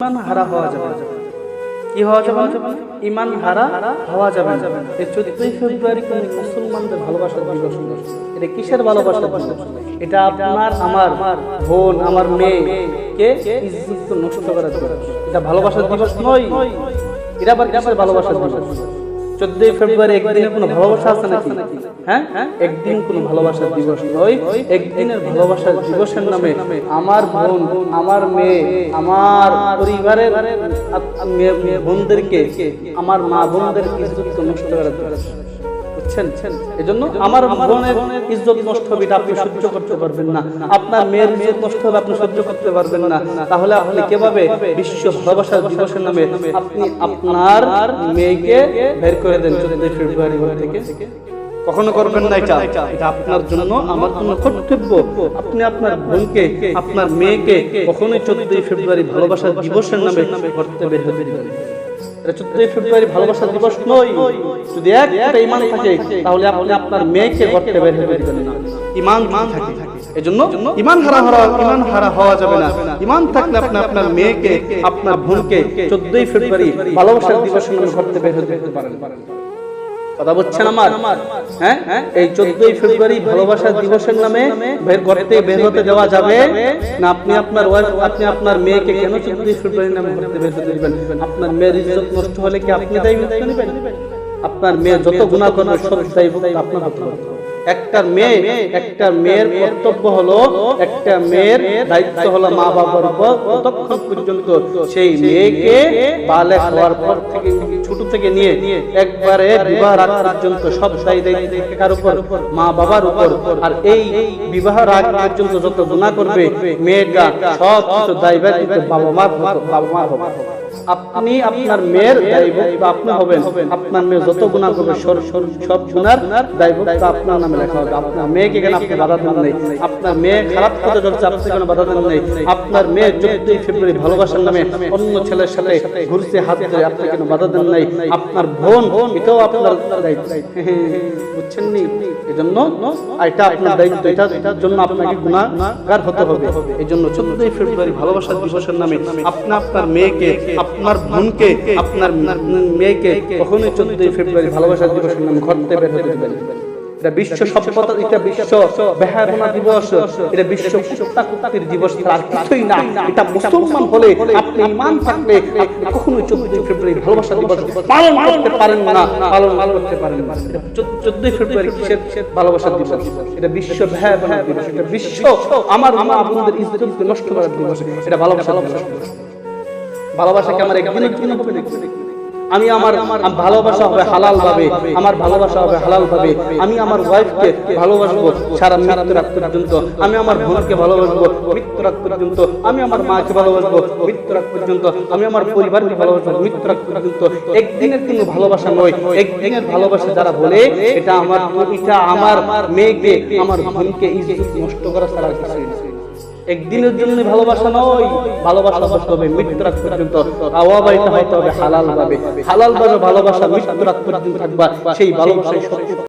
ইমান হারা হওয়া যাবে কি হওয়া যাবে না? ইমান হারা হওয়া যাবে না। এই 14ই ফেব্রুয়ারি কোন মুসলমানদের ভালোবাসার দিবস না। এটা কিসের ভালোবাসার দিবস? এটা আপনার আমার বোন আমার মেয়েকে ইজ্জত নষ্ট করার দিবস। এটা ভালোবাসার দিবস নয়। এটা আবার কিসের ভালোবাসার দিবস? 14ই ফেব্রুয়ারি একদিনের কোনো ভালোবাসা আছে নাকি? হ্যাঁ, একদিন কোনো ভালোবাসার দিবস নয়। একদিনের ভালোবাসার দিবসের নামে আমার বোন আমার মেয়ে আমার পরিবারের বোনদেরকে আমার মা বোনদের ইজ্জত নষ্ট করার দিবস। বুঝছেন? এজন্য আমার বোনের ইজ্জত নষ্ট হবে এটা আপনি সহ্য করতে পারবেন না। আপনার মেয়ের ইজ্জত নষ্ট হবে আপনি সহ্য করতে পারবেন না। তাহলে আপনি কিভাবে বিশ্ব ভালোবাসার দিবসের নামে আপনি আপনার মেয়েকে বের করে দেন 14ই ফেব্রুয়ারি থেকে? কখনো করবেন না। এটা আপনার জন্য আমার জন্য কর্তব্য। আপনি আপনার বোনকে আপনার মেয়েকে কখনোই 14ই ফেব্রুয়ারি ভালোবাসার দিবসের নামে করতে বের হতে দিবেন। 14ই ফেব্রুয়ারি ভালোবাসার দিবস নয়। যদি একটা ঈমান থাকে তাহলে আপনি আপনার মেয়েকে করতে বের হতে দিবেন না। ঈমান থাকে। এজন্য ঈমান হারা হওয়া যাবে না। ঈমান থাকলে আপনি আপনার মেয়েকে আপনার বোনকে 14ই ফেব্রুয়ারি ভালোবাসার দিবসের নামে করতে বের হতে পারেন। কথা বলছেন আমার? হ্যাঁ, এই 14ই ফেব্রুয়ারি ভালোবাসার দিবসের নামে বের হতে দেওয়া যাবে না। আপনি আপনার ওয়াইফ আপনি আপনার মেয়েকে কেন 14ই ফেব্রুয়ারি নামে করতে বের হতে দিবেন? আপনার মেয়ের ইজ্জত নষ্ট হলে কি আপনি দায়িত্ব নেবেন? আপনার মেয়ে যত গুনাহ করবে সব দায়িত্ব আপনার হতে হবে। একটা মেয়ের কর্তব্য হলো একটা মেয়ের দায়িত্ব হলো মা বাবার উপর ততক্ষণ পর্যন্ত সেই মেয়েকে বালেগ হওয়ার পর থেকে ছোট থেকে নিয়ে একবারে বিবাহের আগ পর্যন্ত সব দায়িত্ব কার উপর? মা বাবার উপর। আর এই বিবাহের আগ পর্যন্ত যত গুনাহ করবে মেয়েটা সব কিছু দায়িত্ব বাবা মা হবে। আপনি আপনার মেয়ের দায়িত্ব আপনি হবেন। আপনার মেয়ে যত গুনাহ করবে সব গুনার দায়িত্ব আপনার নামে লেখা হবে। আপনার মেয়েকে কেন আপনি বাধা দেন নাই? আপনার মেয়ে খারাপ পথে চলছে আপনি কেন বাধা দেন নাই? আপনার মেয়ে 14ই ফেব্রুয়ারি ভালোবাসার নামে অন্য ছেলের সাথে ঘুরছে হাত ধরে আপনি কেন বাধা দেন নাই? আপনার বোন এটাও আপনার দায়িত্ব। বুঝছেন নি? এজন্য এটা আপনার দায়িত্ব। এটার জন্য আপনাকে গুনাহগার হতে হবে। এজন্য 14ই ফেব্রুয়ারি ভালোবাসার দিবসের নামে আপনি আপনার মেয়েকে আপনার বোনকে আপনার মেয়েকে কখনোই 14ই ফেব্রুয়ারি ভালোবাসার দিবসের নামে ঘরতে বের হতে দিবেন। এটা বিশ্ব সভ্যতা, এটা বিশ্ব বেহায়াপনা দিবস, এটা বিশ্ব কুত্তাকুত্তির দিবস, আর কিছুই না। এটা মুসলমান হলে আপনি ঈমান থাকলে আপনি কখনোই 14ই ফেব্রুয়ারি ভালোবাসার দিবস পালন করতে পারেন না। 14ই ফেব্রুয়ারি কিসের ভালোবাসার দিবস? এটা বিশ্ব বেহায়াপনা দিবস, এটা বিশ্ব আমার মা বোনদের ইজ্জত নষ্ট করার দিবস। এটা ভালোবাসার দিবস। ভালোবাসাকে আমার একদিনের জন্য হবে নাকি? আমি আমার ভালোবাসা হবে হালাল ভাবে, আমার ভালোবাসা হবে হালাল ভাবে। আমি আমার ওয়াইফকে ভালোবাসবো সারা মৃত্যুর আগ পর্যন্ত। আমি আমার বোনকে ভালোবাসবো মৃত্যুর আগ পর্যন্ত। আমি আমার মাকে ভালোবাসবো মৃত্যুর আগ পর্যন্ত। আমি আমার পরিবারকে ভালোবাসবো মৃত্যুর আগ পর্যন্ত। একদিনের কোনো ভালোবাসা নয়। একদিনের ভালোবাসা যারা বলে এটা আমার মেয়েকে আমার বোনকে ইজ্জত নষ্ট করা ছাড়া কিছুই না। একদিনের জন্য ভালোবাসা নয়, ভালোবাসা হবে মৃত্যুর আগ পর্যন্ত। এটা হতে হবে হালাল ভাবে। হালাল ভাবে ভালোবাসা মৃত্যুর আগ পর্যন্ত থাকবা। সেই ভালোবাসাই সত্য।